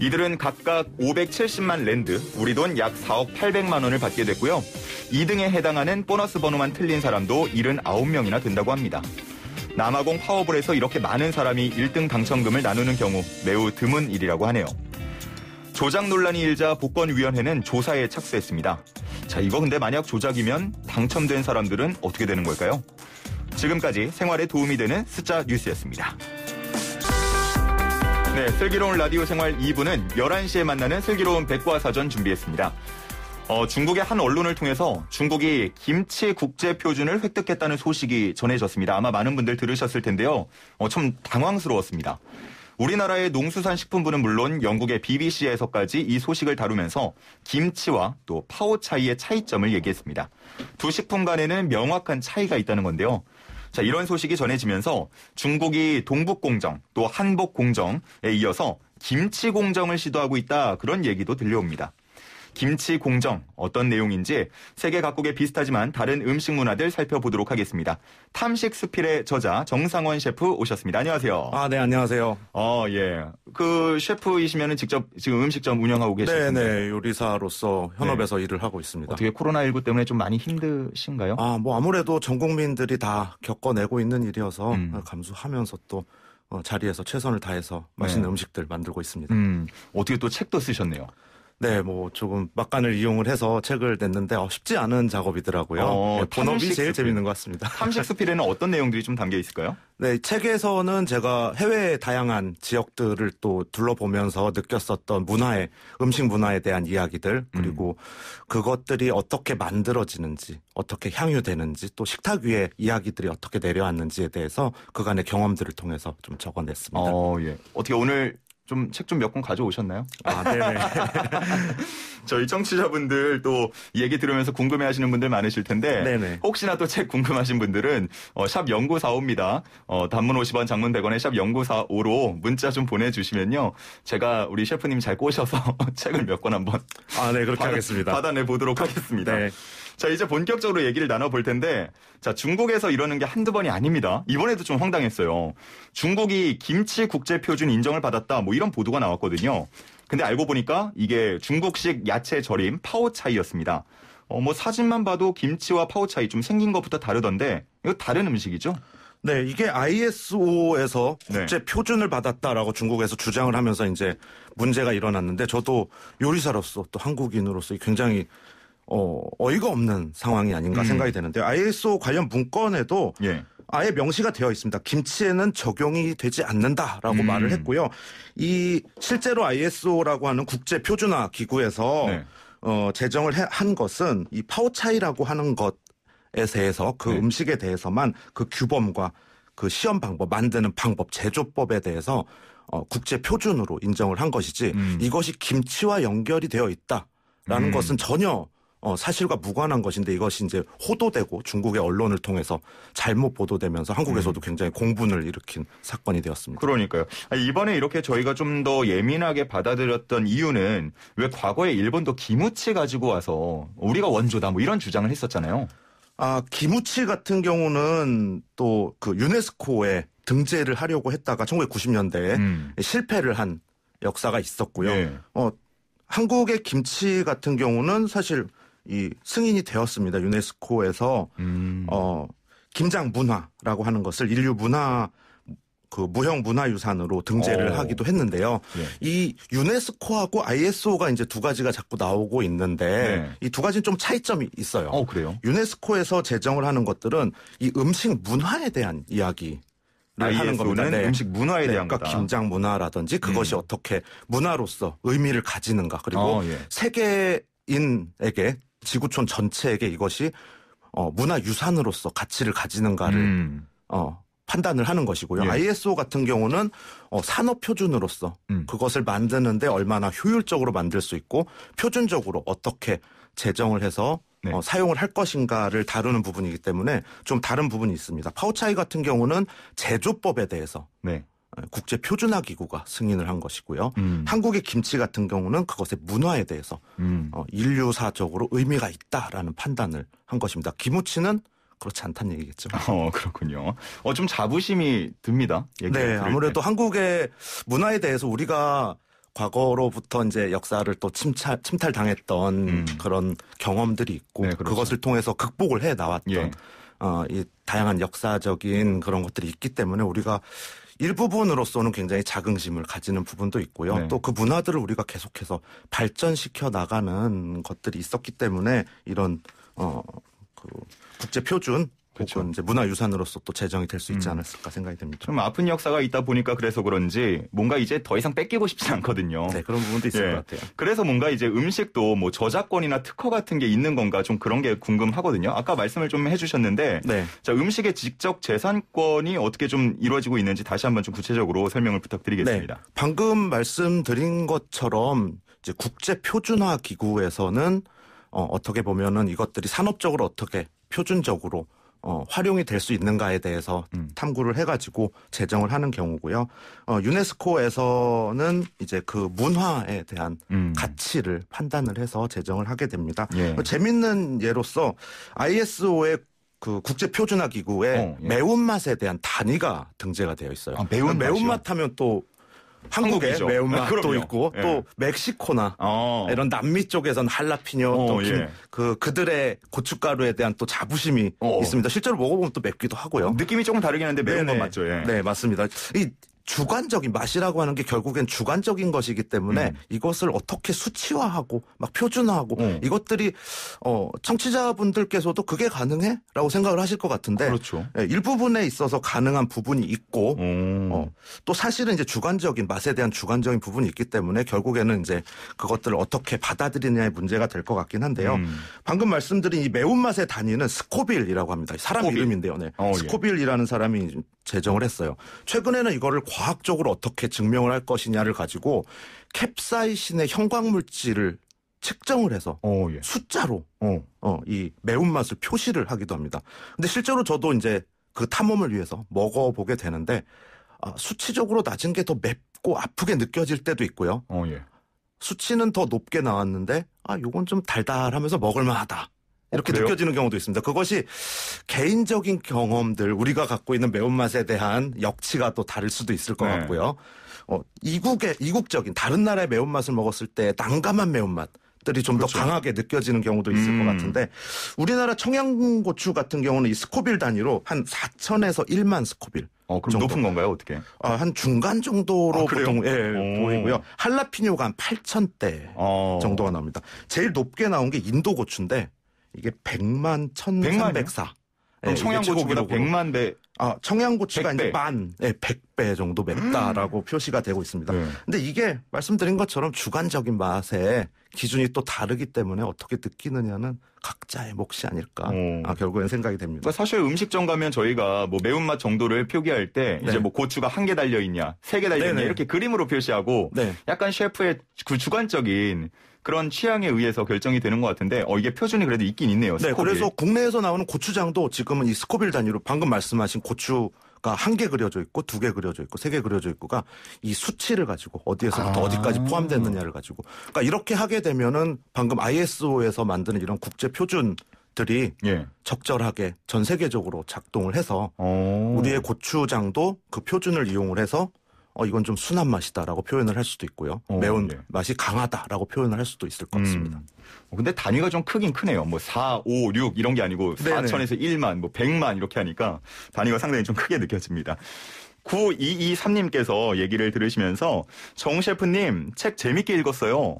이들은 각각 570만 랜드, 우리 돈 약 4억 800만 원을 받게 됐고요. 2등에 해당하는 보너스 번호만 틀린 사람도 79명이나 된다고 합니다. 남아공 파워볼에서 이렇게 많은 사람이 1등 당첨금을 나누는 경우 매우 드문 일이라고 하네요. 조작 논란이 일자 복권위원회는 조사에 착수했습니다. 자, 이거 근데 만약 조작이면 당첨된 사람들은 어떻게 되는 걸까요? 지금까지 생활에 도움이 되는 숫자 뉴스였습니다. 네, 슬기로운 라디오 생활 2부는 11시에 만나는 슬기로운 백과사전 준비했습니다. 중국의 한 언론을 통해서 중국이 김치 국제 표준을 획득했다는 소식이 전해졌습니다. 아마 많은 분들 들으셨을 텐데요. 좀 당황스러웠습니다. 우리나라의 농수산식품부는 물론 영국의 BBC에서까지 이 소식을 다루면서 김치와 또 파오차이의 차이점을 얘기했습니다. 두 식품 간에는 명확한 차이가 있다는 건데요. 자, 이런 소식이 전해지면서 중국이 동북공정 또 한복공정에 이어서 김치공정을 시도하고 있다, 그런 얘기도 들려옵니다. 김치 공정 어떤 내용인지 세계 각국에 비슷하지만 다른 음식 문화들 살펴보도록 하겠습니다. 탐식 수필의 저자 정상원 셰프 오셨습니다. 안녕하세요. 네, 안녕하세요. 예. 그 셰프이시면은 직접 지금 음식점 운영하고 계시는데. 네, 요리사로서 현업에서 일을 하고 있습니다. 어떻게 코로나19 때문에 좀 많이 힘드신가요? 아무래도 전 국민들이 다 겪어내고 있는 일이어서 감수하면서 또 자리에서 최선을 다해서 맛있는 음식들 만들고 있습니다. 어떻게 또 책도 쓰셨네요. 네, 조금 막간을 이용을 해서 책을 냈는데 쉽지 않은 작업이더라고요. 본업이 제일 재밌는 것 같습니다. 탐식 수필에는 어떤 내용들이 좀 담겨 있을까요? 네, 책에서는 제가 해외의 다양한 지역들을 또 둘러보면서 느꼈었던 음식 문화에 대한 이야기들, 그리고 그것들이 어떻게 만들어지는지, 어떻게 향유되는지, 또 식탁 위에 이야기들이 어떻게 내려왔는지에 대해서 그간의 경험들을 통해서 좀 적어냈습니다. 예. 어떻게 오늘 좀 책 좀 몇 권 가져오셨나요? 네네. 저희 청취자분들 또 얘기 들으면서 궁금해하시는 분들 많으실 텐데, 네네. 혹시나 또 책 궁금하신 분들은 샵 0945입니다. 단문 50원, 장문 100원에 샵 0945로 문자 좀 보내주시면요, 제가 우리 셰프님 잘 꼬셔서 책을 몇 권 한번 네, 그렇게 하겠습니다. 받아내 보도록 하겠습니다. 네. 자, 이제 본격적으로 얘기를 나눠볼 텐데, 자, 중국에서 이러는 게 한두 번이 아닙니다. 이번에도 좀 황당했어요. 중국이 김치 국제 표준 인정을 받았다, 이런 보도가 나왔거든요. 근데 알고 보니까 이게 중국식 야채 절임 파오차이였습니다. 사진만 봐도 김치와 파오차이 좀 생긴 것부터 다르던데, 이거 다른 음식이죠? 네, 이게 ISO에서 국제 표준을 받았다라고 중국에서 주장을 하면서 이제 문제가 일어났는데, 저도 요리사로서 또 한국인으로서 굉장히 어이가 없는 상황이 아닌가 생각이 되는데, ISO 관련 문건에도 아예 명시가 되어 있습니다. 김치에는 적용이 되지 않는다라고 말을 했고요. 이 실제로 ISO라고 하는 국제 표준화 기구에서 네. 제정을 한 것은 이 파오차이라고 하는 것에 대해서 그 네. 음식에 대해서만 그 규범과 그 시험 방법, 만드는 방법, 제조법에 대해서 국제 표준으로 인정을 한 것이지 이것이 김치와 연결이 되어 있다라는 것은 전혀 사실과 무관한 것인데 이것이 이제 호도되고 중국의 언론을 통해서 잘못 보도되면서 한국에서도 굉장히 공분을 일으킨 사건이 되었습니다. 그러니까요. 이번에 이렇게 저희가 좀 더 예민하게 받아들였던 이유는 왜 과거에 일본도 기무치 가지고 와서 우리가 원조다 뭐 이런 주장을 했었잖아요. 기무치 같은 경우는 또 그 유네스코에 등재를 하려고 했다가 1990년대에 실패를 한 역사가 있었고요. 네. 한국의 김치 같은 경우는 사실 이 승인이 되었습니다. 유네스코에서 김장 문화라고 하는 것을 인류 문화 그 무형 문화유산으로 등재를 하기도 했는데요. 예. 이 유네스코하고 ISO가 이제 두 가지가 자꾸 나오고 있는데 네. 이 두 가지는 좀 차이점이 있어요. 그래요? 유네스코에서 제정을 하는 것들은 이 음식 문화에 대한 이야기를 하는 겁니다. ISO는 음식 문화에 대한 그러니까 거다. 김장 문화라든지 그것이 어떻게 문화로서 의미를 가지는가 그리고 예. 세계인에게 지구촌 전체에게 이것이 문화유산으로서 가치를 가지는가를 판단을 하는 것이고요. 예. ISO 같은 경우는 산업 표준으로서 그것을 만드는데 얼마나 효율적으로 만들 수 있고 표준적으로 어떻게 제정을 해서 네. 사용을 할 것인가를 다루는 부분이기 때문에 좀 다른 부분이 있습니다. 파오차이 같은 경우는 제조법에 대해서 네. 국제 표준화 기구가 승인을 한 것이고요. 한국의 김치 같은 경우는 그것의 문화에 대해서 인류사적으로 의미가 있다라는 판단을 한 것입니다. 기무치는 그렇지 않다는 얘기겠죠. 그렇군요. 좀 자부심이 듭니다. 네, 아무래도 한국의 문화에 대해서 우리가 과거로부터 이제 역사를 또 침탈당했던 그런 경험들이 있고 네, 그렇죠. 그것을 통해서 극복을 해 나왔던 이 다양한 역사적인 그런 것들이 있기 때문에 우리가 일부분으로서는 굉장히 자긍심을 가지는 부분도 있고요. 네. 또 그 문화들을 우리가 계속해서 발전시켜 나가는 것들이 있었기 때문에 이런 그 국제 표준 그렇죠. 혹은 이제 문화유산으로서 또 제정이 될 수 있지 않았을까 생각이 됩니다. 좀 아픈 역사가 있다 보니까 그래서 그런지 뭔가 이제 더 이상 뺏기고 싶지 않거든요. 네, 그런 부분도 있을 것 같아요. 그래서 뭔가 이제 음식도 뭐 저작권이나 특허 같은 게 있는 건가 좀 그런 게 궁금하거든요. 아까 말씀을 좀 해주셨는데 네. 자, 음식의 직접 재산권이 어떻게 좀 이루어지고 있는지 다시 한번 좀 구체적으로 설명을 부탁드리겠습니다. 네. 방금 말씀드린 것처럼 이제 국제 표준화 기구에서는 어떻게 보면은 이것들이 산업적으로 어떻게 표준적으로 활용이 될 수 있는가에 대해서 탐구를 해가지고 제정을 하는 경우고요. 유네스코에서는 이제 그 문화에 대한 가치를 판단을 해서 제정을 하게 됩니다. 예. 재밌는 예로서 ISO의 그 국제 표준화 기구에 예. 매운맛에 대한 단위가 등재가 되어 있어요. 매운맛 하면 또 한국의 한국이죠. 매운맛도 그럼요. 있고 예. 또 멕시코나 이런 이런 남미 쪽에서는 할라피뇨 또 예. 그들의 고춧가루에 대한 또 자부심이 있습니다. 실제로 먹어보면 또 맵기도 하고요. 느낌이 조금 다르긴 한데 매운 건 맞죠. 예. 네, 맞습니다. 이 주관적인 맛이라고 하는 게 결국엔 주관적인 것이기 때문에 이것을 어떻게 수치화하고 막 표준화하고 이것들이 청취자분들께서도 그게 가능해? 라고 생각을 하실 것 같은데 그렇죠. 일부분에 있어서 가능한 부분이 있고 또 사실은 이제 주관적인 맛에 대한 주관적인 부분이 있기 때문에 결국에는 이제 그것들을 어떻게 받아들이느냐의 문제가 될 것 같긴 한데요. 방금 말씀드린 이 매운맛의 단위는 스코빌이라고 합니다. 사람 스코빌. 이름인데요. 네. 예. 스코빌이라는 사람이 제정을 했어요. 최근에는 이거를 과학적으로 어떻게 증명을 할 것이냐를 가지고 캡사이신의 형광물질을 측정을 해서 예. 숫자로 이 매운맛을 표시를 하기도 합니다. 근데 실제로 저도 이제 그 탐험을 위해서 먹어보게 되는데 수치적으로 낮은 게 더 맵고 아프게 느껴질 때도 있고요. 예. 수치는 더 높게 나왔는데 요건 좀 달달하면서 먹을만하다. 이렇게 그래요? 느껴지는 경우도 있습니다. 그것이 개인적인 경험들, 우리가 갖고 있는 매운맛에 대한 역치가 또 다를 수도 있을 것 네. 같고요. 이국적인 다른 나라의 매운맛을 먹었을 때 난감한 매운맛들이 좀 더 그렇죠. 강하게 느껴지는 경우도 있을 것 같은데 우리나라 청양고추 같은 경우는 이 스코빌 단위로 한 4,000에서 1만 스코빌. 그럼 정도. 높은 건가요? 어떻게? 한 중간 정도로 그래요? 보통 오. 보이고요. 할라피뇨가 한 8,000대 정도가 나옵니다. 제일 높게 나온 게 인도 고추인데 이게 100만 1,304. 그럼 청양고추보다 100만 배 청양고추가 100배. 이제 100배 정도 맵다라고 표시가 되고 있습니다. 네. 근데 이게 말씀드린 것처럼 주관적인 맛의 기준이 또 다르기 때문에 어떻게 느끼느냐는 각자의 몫이 아닐까 결국엔 생각이 됩니다. 그러니까 사실 음식점 가면 저희가 뭐 매운맛 정도를 표기할 때 이제 네. 뭐 고추가 1개 달려 있냐, 3개 달려 있냐 네네. 이렇게 그림으로 표시하고 네. 약간 셰프의 그 주관적인 그런 취향에 의해서 결정이 되는 것 같은데 이게 표준이 그래도 있긴 있네요. 네, 스코빌. 그래서 국내에서 나오는 고추장도 지금은 이 스코빌 단위로 방금 말씀하신 고추가 1개 그려져 있고 2개 그려져 있고 3개 그려져 있고가 이 수치를 가지고 어디에서부터 어디까지 포함됐느냐를 가지고 그러니까 이렇게 하게 되면은 방금 ISO에서 만드는 이런 국제 표준들이 예. 적절하게 전 세계적으로 작동을 해서 오. 우리의 고추장도 그 표준을 이용을 해서 이건 좀 순한 맛이다라고 표현을 할 수도 있고요. 매운 예. 맛이 강하다라고 표현을 할 수도 있을 것 같습니다. 근데 단위가 좀 크긴 크네요. 뭐 4, 5, 6 이런 게 아니고 네네. 4천에서 1만, 뭐 100만 이렇게 하니까 단위가 상당히 좀 크게 느껴집니다. 9223님께서 얘기를 들으시면서 정 셰프님 책 재밌게 읽었어요.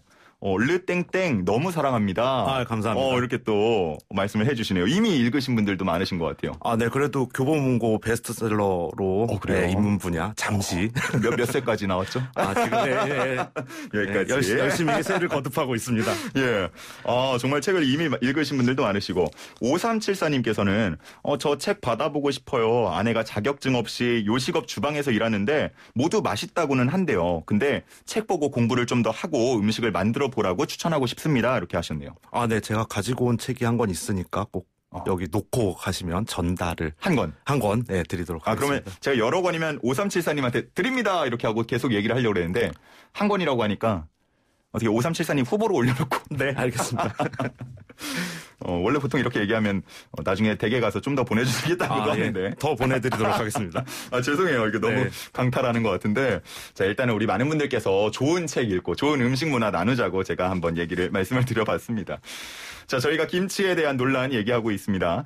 르땡땡 너무 사랑합니다. 감사합니다. 이렇게 또 말씀을 해주시네요. 이미 읽으신 분들도 많으신 것 같아요. 네, 그래도 교보문고 베스트셀러로 그래요? 입문 분야 잠시 몇 세까지 나왔죠? 지금 여기까지. 열심히 세를 거듭하고 있습니다. 예. 정말 책을 이미 읽으신 분들도 많으시고 5374님께서는 저 책 받아보고 싶어요. 아내가 자격증 없이 요식업 주방에서 일하는데 모두 맛있다고는 한대요. 근데 책 보고 공부를 좀 더 하고 음식을 만들어 보라고 추천하고 싶습니다. 이렇게 하셨네요. 네, 제가 가지고 온 책이 한 권 있으니까 꼭 여기 놓고 가시면 전달을 한 권. 드리도록 하겠습니다. 그러면 제가 여러 권이면 5374님한테 드립니다. 이렇게 하고 계속 얘기를 하려고 그랬는데 한 권이라고 하니까 어떻게 5374님 후보로 올려놓고. 네, 알겠습니다. 원래 보통 이렇게 얘기하면 나중에 댁에 가서 좀 더 보내주시겠다고도 하는데. 더 보내드리도록 하겠습니다. 죄송해요. 이게 너무 강탈하는 것 같은데. 자, 일단은 우리 많은 분들께서 좋은 책 읽고 좋은 음식 문화 나누자고 제가 한번 말씀을 드려봤습니다. 자, 저희가 김치에 대한 논란 얘기하고 있습니다.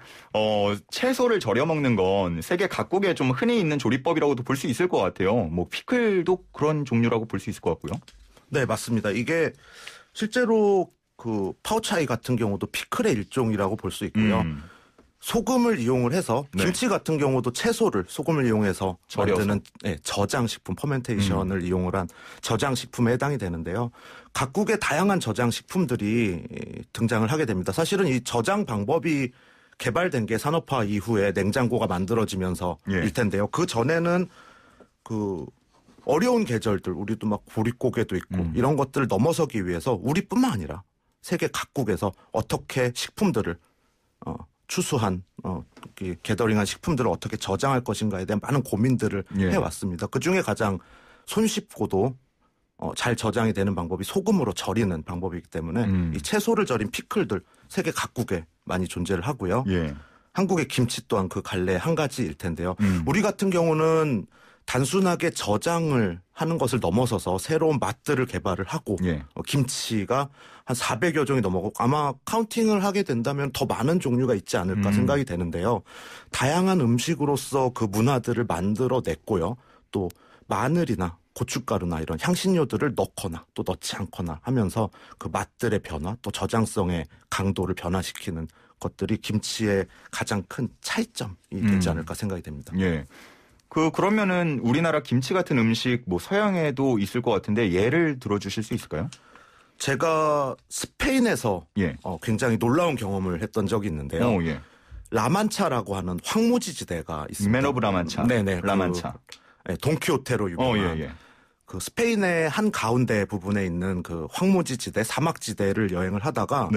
채소를 절여 먹는 건 세계 각국에 좀 흔히 있는 조리법이라고도 볼 수 있을 것 같아요. 뭐 피클도 그런 종류라고 볼 수 있을 것 같고요. 네, 맞습니다. 이게 실제로 그 파오차이 같은 경우도 피클의 일종이라고 볼 수 있고요. 소금을 이용을 해서 김치 같은 경우도 채소를 소금을 이용해서 절여서. 만드는 저장식품, 퍼멘테이션을 이용을 한 저장식품에 해당이 되는데요. 각국의 다양한 저장식품들이 등장을 하게 됩니다. 사실은 이 저장 방법이 개발된 게 산업화 이후에 냉장고가 만들어지면서일 텐데요. 그 전에는 그 어려운 계절들, 우리도 막 보릿고개도 있고 이런 것들을 넘어서기 위해서 우리뿐만 아니라 세계 각국에서 어떻게 식품들을 추수한 게더링한 식품들을 어떻게 저장할 것인가에 대한 많은 고민들을 해왔습니다. 그중에 가장 손쉽고도 잘 저장이 되는 방법이 소금으로 절이는 방법이기 때문에 이 채소를 절인 피클들 세계 각국에 많이 존재를 하고요. 예. 한국의 김치 또한 그 갈래 한 가지일 텐데요. 우리 같은 경우는 단순하게 저장을 하는 것을 넘어서서 새로운 맛들을 개발을 하고 김치가 한 400여 종이 넘어가고 아마 카운팅을 하게 된다면 더 많은 종류가 있지 않을까 생각이 되는데요. 다양한 음식으로서 그 문화들을 만들어냈고요. 또 마늘이나 고춧가루나 이런 향신료들을 넣거나 또 넣지 않거나 하면서 그 맛들의 변화 또 저장성의 강도를 변화시키는 것들이 김치의 가장 큰 차이점이 되지 않을까 생각이 됩니다. 예. 그러면은 우리나라 김치 같은 음식 뭐 서양에도 있을 것 같은데 예를 들어주실 수 있을까요? 제가 스페인에서 굉장히 놀라운 경험을 했던 적이 있는데요. 라만차라고 하는 황무지지대가 있습니다. 맨 오브 라만차. 네네. 라만차. 돈키호테로 유명한 그 스페인의 한 가운데 부분에 있는 그 황무지지대 사막지대를 여행을 하다가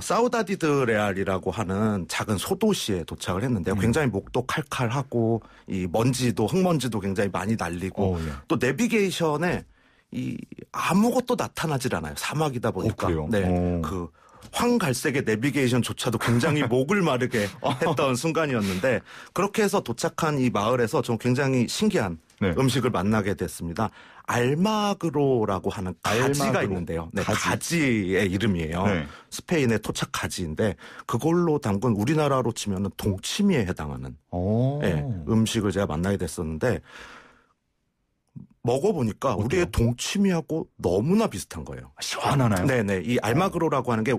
사우다디 드 레알이라고 하는 작은 소도시에 도착을 했는데요. 굉장히 목도 칼칼하고 이 먼지도 흙먼지도 굉장히 많이 날리고 또 내비게이션에 이 아무것도 나타나질 않아요. 사막이다 보니까. 그 황갈색의 내비게이션조차도 굉장히 목을 마르게 했던 순간이었는데 그렇게 해서 도착한 이 마을에서 좀 굉장히 신기한 음식을 만나게 됐습니다. 알마그로라고 하는 가지가 있는데요. 가지의 이름이에요. 스페인의 토착 가지인데 그걸로 담근 우리나라로 치면은 동치미에 해당하는 음식을 제가 만나게 됐었는데 먹어보니까 우리의 동치미하고 너무나 비슷한 거예요. 시원하나요? 네네. 이 알마그로라고 하는 게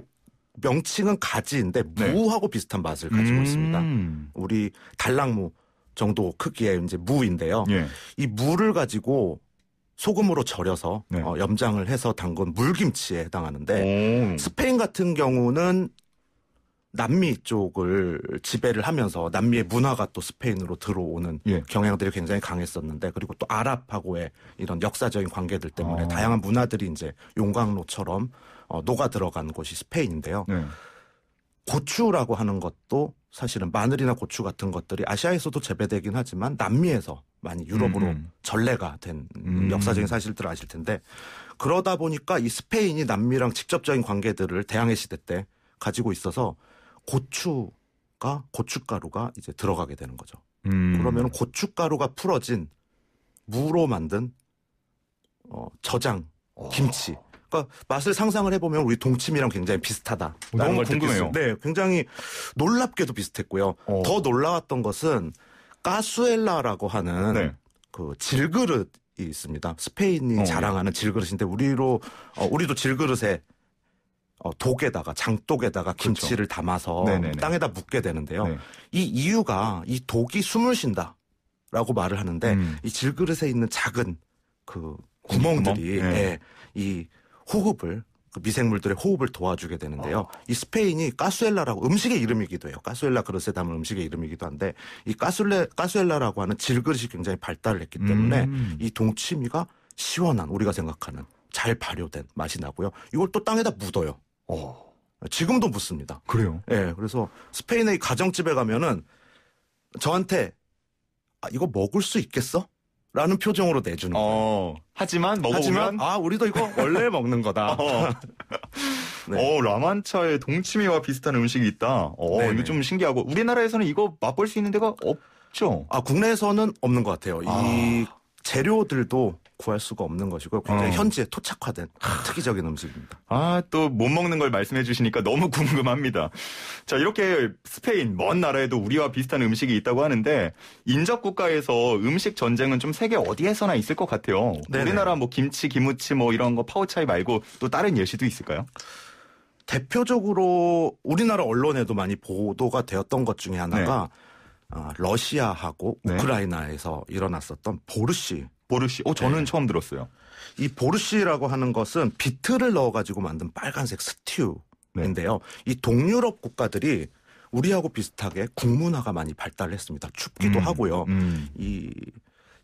명칭은 가지인데 무하고 비슷한 맛을 가지고 있습니다. 우리 달랑무 정도 크기의 이제 무인데요. 예. 이 무를 가지고 소금으로 절여서 네. 염장을 해서 담근 물김치에 해당하는데 오. 스페인 같은 경우는 남미 쪽을 지배를 하면서 남미의 문화가 또 스페인으로 들어오는 예. 경향들이 굉장히 강했었는데 그리고 또 아랍하고의 이런 역사적인 관계들 때문에 다양한 문화들이 이제 용광로처럼 녹아 들어간 곳이 스페인인데요. 네. 고추라고 하는 것도 사실은 마늘이나 고추 같은 것들이 아시아에서도 재배되긴 하지만 남미에서 많이 유럽으로 전래가 된 역사적인 사실들을 아실 텐데 그러다 보니까 이 스페인이 남미랑 직접적인 관계들을 대항해 시대 때 가지고 있어서 고춧가루가 이제 들어가게 되는 거죠. 그러면 고춧가루가 풀어진 무로 만든 저장 김치. 그러니까 맛을 상상을 해보면 우리 동치미랑 굉장히 비슷하다. 너무 궁금해요. 네, 굉장히 놀랍게도 비슷했고요. 더 놀라웠던 것은 까수엘라라고 하는 네. 그 질그릇이 있습니다. 스페인이 자랑하는 질그릇인데 우리도 질그릇에 독에다가 장독에다가 김치를 담아서 네네네. 땅에다 묻게 되는데요. 네. 이 이유가 이 독이 숨을 쉰다라고 말을 하는데 이 질그릇에 있는 작은 그 구멍들이 구멍? 네. 이 호흡을 그 미생물들의 호흡을 도와주게 되는데요. 이 스페인이 까수엘라라고 음식의 이름이기도 해요. 까수엘라 그릇에 담은 음식의 이름이기도 한데 이 까수엘라라고 하는 질그릇이 굉장히 발달을 했기 때문에 이 동치미가 시원한 우리가 생각하는 잘 발효된 맛이 나고요. 이걸 또 땅에다 묻어요. 지금도 묻습니다. 그래요? 예, 그래서 스페인의 가정집에 가면은 저한테 이거 먹을 수 있겠어? 라는 표정으로 내주는 거예요. 하지만 먹어보면 우리도 이거 원래 먹는 거다. 네. 라만차에 동치미와 비슷한 음식이 있다. 네네. 이거 좀 신기하고 우리나라에서는 이거 맛볼 수 있는 데가 없죠. 국내에서는 없는 것 같아요. 이 재료들도 구할 수가 없는 것이고 굉장히 현지에 토착화된 특이적인 음식입니다. 또 못 먹는 걸 말씀해 주시니까 너무 궁금합니다. 자, 이렇게 스페인 먼 나라에도 우리와 비슷한 음식이 있다고 하는데 인접 국가에서 음식 전쟁은 좀 세계 어디에서나 있을 것 같아요. 네네. 우리나라 뭐 김치, 기무치 뭐 이런 거 파오차이 말고 또 다른 예시도 있을까요? 대표적으로 우리나라 언론에도 많이 보도가 되었던 것 중에 하나가 러시아하고 네. 우크라이나에서 일어났었던 보르시. 저는 네. 처음 들었어요. 이 보르시라고 하는 것은 비트를 넣어가지고 만든 빨간색 스튜인데요. 이 동유럽 국가들이 우리하고 비슷하게 국문화가 많이 발달했습니다. 춥기도 하고요. 이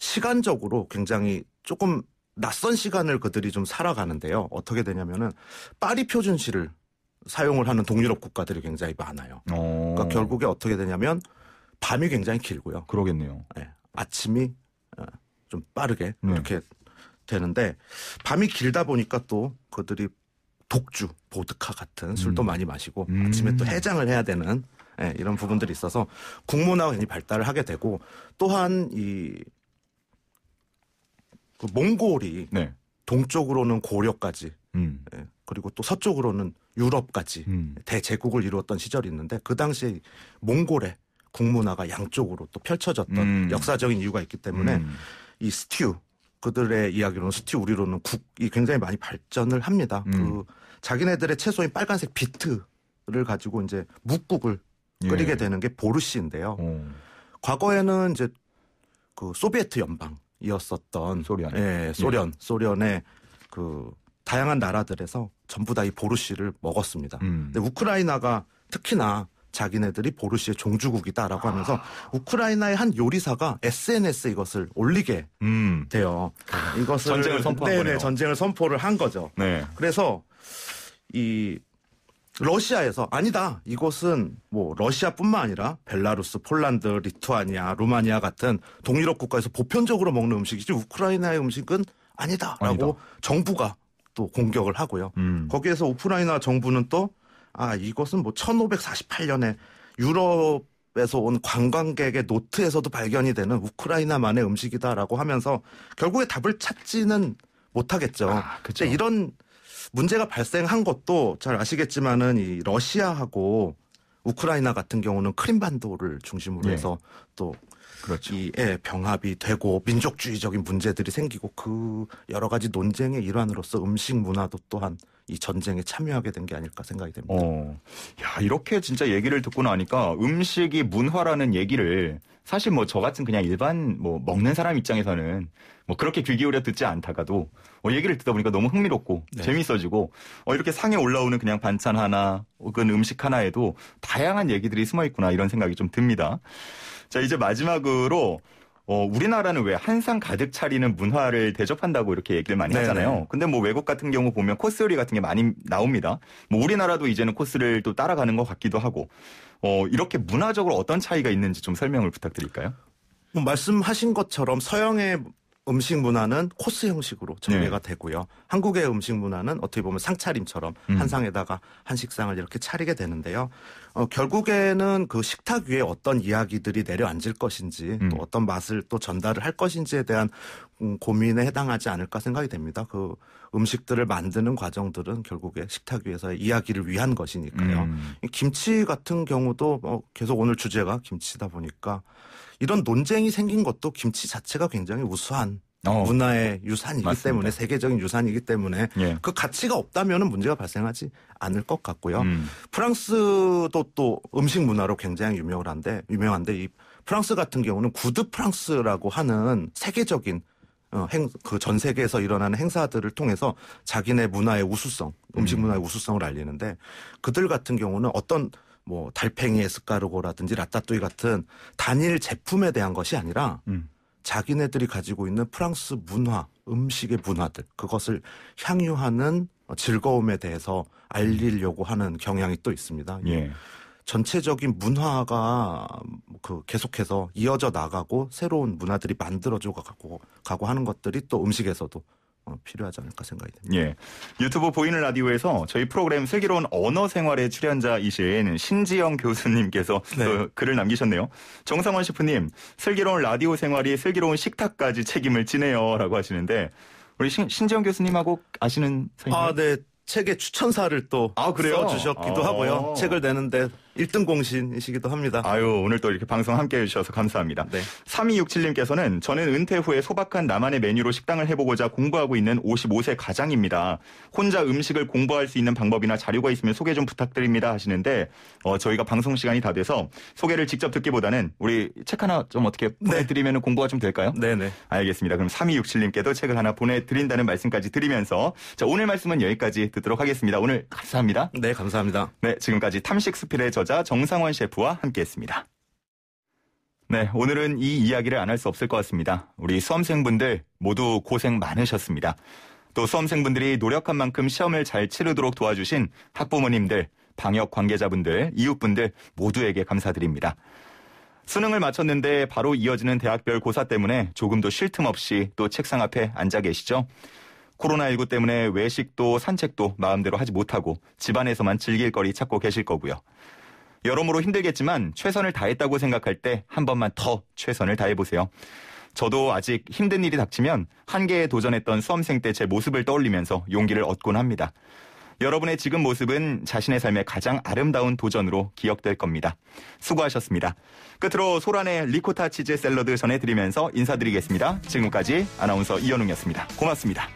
시간적으로 굉장히 조금 낯선 시간을 그들이 좀 살아가는데요. 어떻게 되냐면은 파리 표준시를 사용을 하는 동유럽 국가들이 굉장히 많아요. 그러니까 결국에 어떻게 되냐면 밤이 굉장히 길고요. 그러겠네요. 네, 아침이 좀 빠르게 네. 이렇게 되는데 밤이 길다 보니까 또 그들이 독주, 보드카 같은 술도 많이 마시고 아침에 또 해장을 해야 되는 이런 부분들이 있어서 국문화가 굉장히 발달을 하게 되고 또한 그 몽골이 네. 동쪽으로는 고려까지 그리고 또 서쪽으로는 유럽까지 대제국을 이루었던 시절이 있는데 그 당시에 몽골의 국문화가 양쪽으로 또 펼쳐졌던 역사적인 이유가 있기 때문에 이 스튜 그들의 이야기로는 스튜 우리로는 국이 굉장히 많이 발전을 합니다. 그 자기네들의 채소인 빨간색 비트를 가지고 이제 묵국을 끓이게 되는 게 보르시인데요. 과거에는 이제 그 소비에트 연방이었었던 소련의 그 다양한 나라들에서 전부 다 이 보르시를 먹었습니다. 근데 우크라이나가 특히나 자기네들이 보르시의 종주국이다라고 하면서 우크라이나의 한 요리사가 SNS에 이것을 올리게 돼요. 이것을 전쟁을 선포한 거네요. 전쟁을 선포를 한 거죠. 네. 그래서 이 러시아에서 아니다. 이것은 뭐 러시아뿐만 아니라 벨라루스, 폴란드, 리투아니아, 루마니아 같은 동유럽 국가에서 보편적으로 먹는 음식이지 우크라이나의 음식은 아니다라고 정부가 또 공격을 하고요. 거기에서 우크라이나 정부는 또 이것은 뭐 1548년에 유럽에서 온 관광객의 노트에서도 발견이 되는 우크라이나만의 음식이다라고 하면서 결국에 답을 찾지는 못하겠죠. 그렇죠. 이런 문제가 발생한 것도 잘 아시겠지만은 이 러시아하고 우크라이나 같은 경우는 크림반도를 중심으로 해서 또 그렇죠. 이 병합이 되고 민족주의적인 문제들이 생기고 그 여러 가지 논쟁의 일환으로서 음식 문화도 또한 이 전쟁에 참여하게 된 게 아닐까 생각이 됩니다. 야, 이렇게 진짜 얘기를 듣고 나니까 음식이 문화라는 얘기를 사실 뭐 저 같은 그냥 일반 뭐 먹는 사람 입장에서는 뭐 그렇게 귀 기울여 듣지 않다가도 얘기를 듣다 보니까 너무 흥미롭고 네. 재밌어지고 이렇게 상에 올라오는 그냥 반찬 하나 혹은 음식 하나에도 다양한 얘기들이 숨어 있구나 이런 생각이 좀 듭니다. 자, 이제 마지막으로 우리나라는 왜 한상 가득 차리는 문화를 대접한다고 이렇게 얘기를 많이 하잖아요. 네네. 근데 뭐 외국 같은 경우 보면 코스 요리 같은 게 많이 나옵니다. 뭐 우리나라도 이제는 코스를 또 따라가는 것 같기도 하고 이렇게 문화적으로 어떤 차이가 있는지 좀 설명을 부탁드릴까요? 말씀하신 것처럼 서양의 음식 문화는 코스 형식으로 전개가 되고요. 한국의 음식 문화는 어떻게 보면 상차림처럼 한 상에다가 한 식상을 이렇게 차리게 되는데요. 결국에는 그 식탁 위에 어떤 이야기들이 내려앉을 것인지 또 어떤 맛을 또 전달을 할 것인지에 대한 고민에 해당하지 않을까 생각이 됩니다. 그 음식들을 만드는 과정들은 결국에 식탁 위에서의 이야기를 위한 것이니까요. 이 김치 같은 경우도 계속 오늘 주제가 김치다 보니까 이런 논쟁이 생긴 것도 김치 자체가 굉장히 우수한 문화의 유산이기 맞습니다. 때문에 세계적인 유산이기 때문에 예. 그 가치가 없다면 문제가 발생하지 않을 것 같고요. 프랑스도 또 음식 문화로 굉장히 유명한데 이 프랑스 같은 경우는 구드 프랑스라고 하는 세계적인 그 전 세계에서 일어나는 행사들을 통해서 자기네 문화의 우수성, 음식 문화의 우수성을 알리는데 그들 같은 경우는 어떤 뭐 달팽이 에스카르고라든지 라따뚜이 같은 단일 제품에 대한 것이 아니라 자기네들이 가지고 있는 프랑스 문화, 음식의 문화들 그것을 향유하는 즐거움에 대해서 알리려고 하는 경향이 또 있습니다. 예. 전체적인 문화가 계속해서 이어져 나가고 새로운 문화들이 만들어져 가고 하는 것들이 또 음식에서도 필요하지 않을까 생각이 듭니다. 예. 유튜브 보이는 라디오에서 저희 프로그램 슬기로운 언어 생활의 출연자이신 신지영 교수님께서 네. 또 글을 남기셨네요. 정상원 셰프님, 슬기로운 라디오 생활이 슬기로운 식탁까지 책임을 지네요. 라고 하시는데 우리 신지영 교수님하고 아시는 사이인가요? 네. 책의 추천사를 또 그래요? 써주셨기도 하고요. 책을 내는데 1등 공신이시기도 합니다. 오늘 또 이렇게 방송 함께 해주셔서 감사합니다. 네. 3267님께서는 저는 은퇴 후에 소박한 나만의 메뉴로 식당을 해보고자 공부하고 있는 55세 가장입니다. 혼자 음식을 공부할 수 있는 방법이나 자료가 있으면 소개 좀 부탁드립니다 하시는데 저희가 방송 시간이 다 돼서 소개를 직접 듣기보다는 우리 책 하나 좀 어떻게 보내드리면 공부가 좀 될까요? 네네. 알겠습니다. 그럼 3267님께도 책을 하나 보내드린다는 말씀까지 드리면서 자, 오늘 말씀은 여기까지 듣도록 하겠습니다. 오늘 감사합니다. 네, 감사합니다. 네, 지금까지 탐식스필의 저자 정상원 셰프와 함께했습니다. 네, 오늘은 이 이야기를 안 할 수 없을 것 같습니다. 우리 수험생분들 모두 고생 많으셨습니다. 또 수험생분들이 노력한 만큼 시험을 잘 치르도록 도와주신 학부모님들, 방역 관계자분들, 이웃분들 모두에게 감사드립니다. 수능을 마쳤는데 바로 이어지는 대학별 고사 때문에 조금도 쉴 틈 없이 또 책상 앞에 앉아 계시죠? 코로나19 때문에 외식도 산책도 마음대로 하지 못하고 집안에서만 즐길 거리 찾고 계실 거고요. 여러모로 힘들겠지만 최선을 다했다고 생각할 때 한 번만 더 최선을 다해보세요. 저도 아직 힘든 일이 닥치면 한계에 도전했던 수험생 때 제 모습을 떠올리면서 용기를 얻곤 합니다. 여러분의 지금 모습은 자신의 삶의 가장 아름다운 도전으로 기억될 겁니다. 수고하셨습니다. 끝으로 소란의 리코타 치즈 샐러드 전해드리면서 인사드리겠습니다. 지금까지 아나운서 이현웅이었습니다. 고맙습니다.